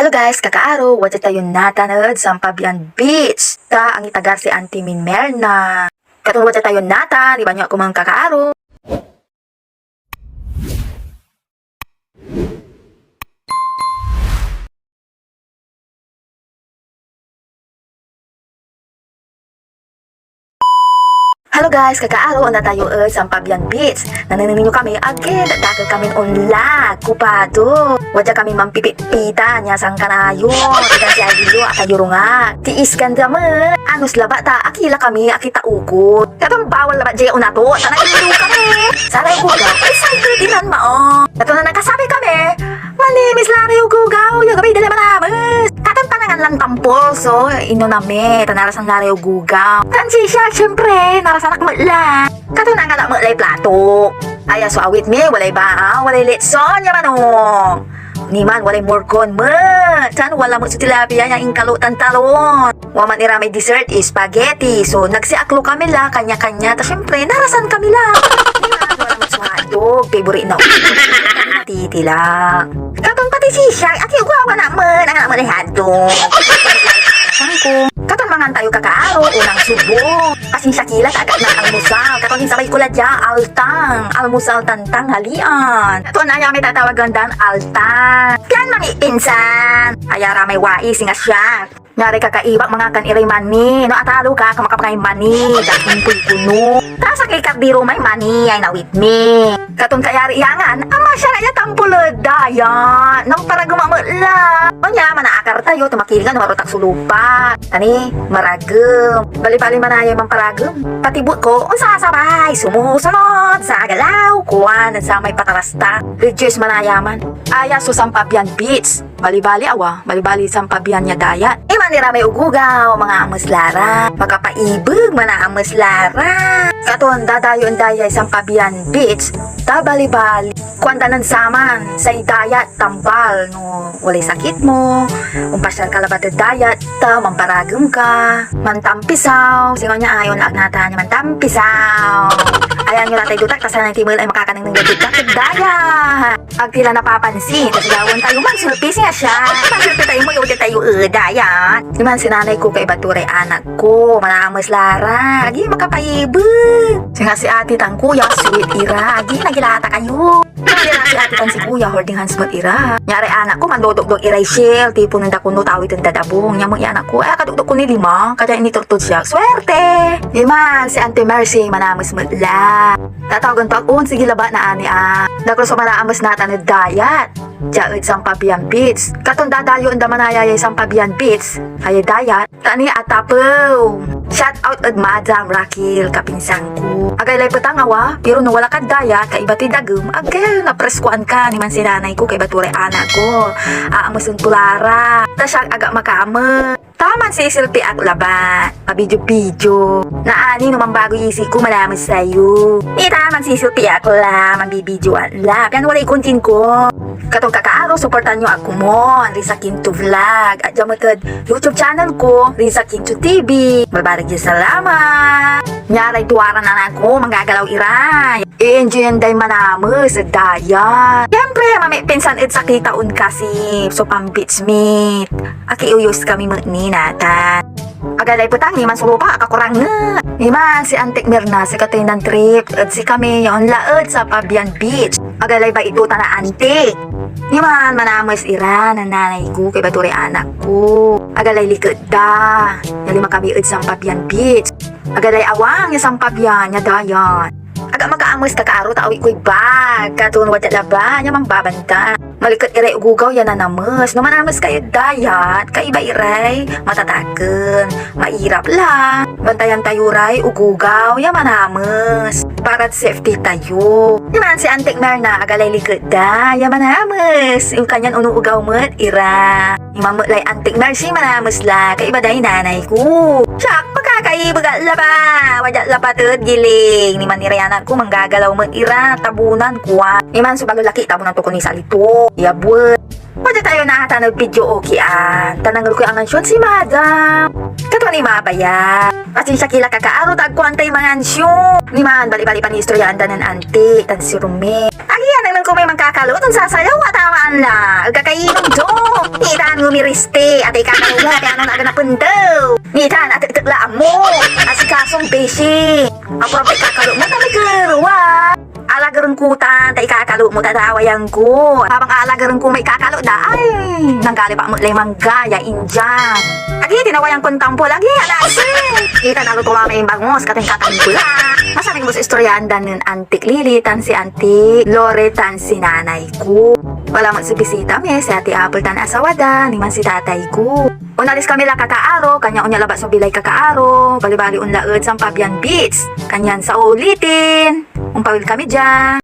Hello guys, kakaaro, wajat tayo natanood sa Pabian Beach. Ang itagar si Auntie Minmerna. Katong wajat tayo nata, di ba nyo ako mga kakaaro? Hello guys, kakaaro na tayo sa Pabian Beach. Nananin nyo kami agad, dagag kami unlag, kupado. Wadya kami mampipit-pita niya sang kanayon. Ikan si Agilo, akayuro nga. Tiis kan daman. Anus laba ta, akila kami, akita ukot. Katong bawal laba dyan unato, tanagin kami. Saray gugaw, ay sayang dinan mao. Kato na nakasabi kami, malimis lari ugugaw, yung gabi dala manamas. Katong tanangan lang tampol, so ino nami, tanarasan lari ugugaw. Tansi siya, syempre, narasan akmala. Kato na nga namalay plato. Aya so awit mi, walay ba, walay litson, yamanong. Niman, walay morkon mo. San, wala mo sa tilapia niya ingkalutan talon. Waman ira may dessert is spaghetti. So, nagsiaklo kami la, kanya-kanya. Ta syempre, narasan kami la. Niman, wala mo sa hotdog. Favorite na. Titila. Katong pati siya, aki ugawa naman. Ang naman ay hotdog. Sangko. Katon mangan tayo kakaaro, unang subo. Kasing Shakila, agad na almusal. Katon din sabay kula dyan, altang. Almusal tantang halian. Katon na may tatawagan dan altang. Yan mami pinsan. Ayara may wais nga siya. Nyari kakaiba mga kan iray mani. No atalo ka, kamakapangay mani. Daking puy kuno. Tasa kay kabiro may mani, ay nawit me. Katon kayari yangan, ama siya na tampulod daya. Nang para gumamala. O niya, manaakar tayo, tumakilingan, marutak sulupa. Tani, maragem. Bali-bali manaya mang paragem. Patibot ko, unsa sabay, sumusunod, sa agalaw, kuwan, sa may patarasta. Reduce manayaman. Aya so Pabian Beach. Bali-bali awa, bali-bali Pabian niya dayat. Manira may ugugaw, mga amuslara. Makapaibig, mga amuslara. Katon, dadayon dayay Pabian Beach. Bali-bali. Kwantanan saman, sa idayat, tambal, no, walay sakit mo. Umpasyal ka labat dayat, mamparagam ka. Mantampisaw, singo niya ayon laag nata niya mantampisaw. Ayan nyo latay dutak, tasan ng timul ay makakanang ng dutak dayat. Ag tila napapansin, tas gawin tayo man, sulpis nga siya. Mansulpi tayo mo, yung tayo dayat. Diman sinanay ko kay Baturay anak ko, manamas lara. Agi makapaibig. Singa si ate tang kuya, sweet ira. Agi nagilata kayo. Nagilata si ate tang si kuya, hoarding hands mat ira. Nyari anak ko, mandodog-dog iray shell. Tipo nang dakuno tawit ang dadabong. Nyamong anak ko, kadugdog ko ni lima. Kaya initurtod siya. Swerte! Diman, si Auntie Mercy, manamas matla. Tatawagan to akon, sige laba na ani Dagro sa manaamas natan na dayat. Diyaid Pabian Beach. Katong dadayo ang damanayay Pabian Beach. Ay dayat. Tani atapaw. Shout out at Madam Rakil, kapinsang ko. Agay lay patang awa, pero no wala ka dayat, kaibati dagum, agay napreskuan ka ni man si nanay ko, kay Baturay anak ko. Aamos yung tulara. Tasag aga makama. Taman si Silpi ak labat. Mabidyo-bidyo. Naani naman bago isi ko malaman sa'yo. Ni taman si Silpi ak la, mabibidyoan la. Yan wala ikuntin ko. Katong kakaaro, supportan nyo ako mo, Risa Quinto Vlog. At yung matad YouTube channel ko, Risa Quinto TV. Malbarag yung salamat. Nyaray tuwaran na ako, manggagalaw iray. I-enjoy yung day manamas, daya. Siyempre, mami, pinsan it sakitaon kasi, so pang beach meet. Aki uyos kami magninatan. Agalay po tang, iman sulupa, akakurang nga. Iman, si Auntie Mirna, si Katinan Trip, at si kami yon laod sa Pabian Beach. Agalay ba ito ta na Auntie? Iman, manamas ira, nanay ko, kay Baturay anak ko. Agalay likod da. Nalima kami ud sa Pabian Beach. Agalay awang ya sa Pabian, ya dayan. Aga makaamos kakaaro, tawi ko'y bag. Katun wadya laba, niya mang babanta. Malikot iray ugugaw yan na namas. No manamas kayo dayat. Kaiba iray, matataken. Mairap la. Bantayan tayo ray, ugugaw, yan manamas. Para safety tayo. Naman si Auntie Merna, agalay likod da, yan manamas. Yung kanyan unuugaw mo't ira. Imamot lay Auntie Mercy, manamas la. Kaiba day nanay ko. Siyak, pagkakaibagal laba. Wadya lapatod, giling. Ni manirayanan ko, manggagalaw mo't ira. Tabunan kuwa. Iman subalo laki, tabunan to ko ni salito. Yabut. Wadya tayo nakata ng video okay Tananggal ko ang ansyon si Madam. Kato ni mabaya. Pasensya kila kakaaro tagkuantay mangansyo. Ni man bali-bali pa ni istorya andan ng anti tan si Rumi. Agiyan naman ko may mangkakaluton sa sayaw at amaan la. Agkakainom do. Nitan ngumiriste at ikakaluwa kaya ano na agad na pundaw. Nitan at itiklaan mo. Asikasong beshi. Ako rin kakalo mo na may karuwa. Alagaron kutan, ta ikakalo mo tatawayang ko. Habang alagaron ko may kakalo da, ay, nanggali pa mo lemang gaya, injan. Agi, tinawayang kontampo lagi, alasin. Kita na ko mamay bangos, kating katampula. Masabi mo sa istoryandan ng antik Lili, tan si antik Lore, tan si nanay ko. Wala mo si bisita me, si ati Apple tan asawada, ni man si tatay ko. Unalis kami la kakaaro, kanya unya labas mo bilay kakaaro, bali-bali unlaod sa Pabian Beach. Kanyan sa ulitin. Umpawil kami dyan.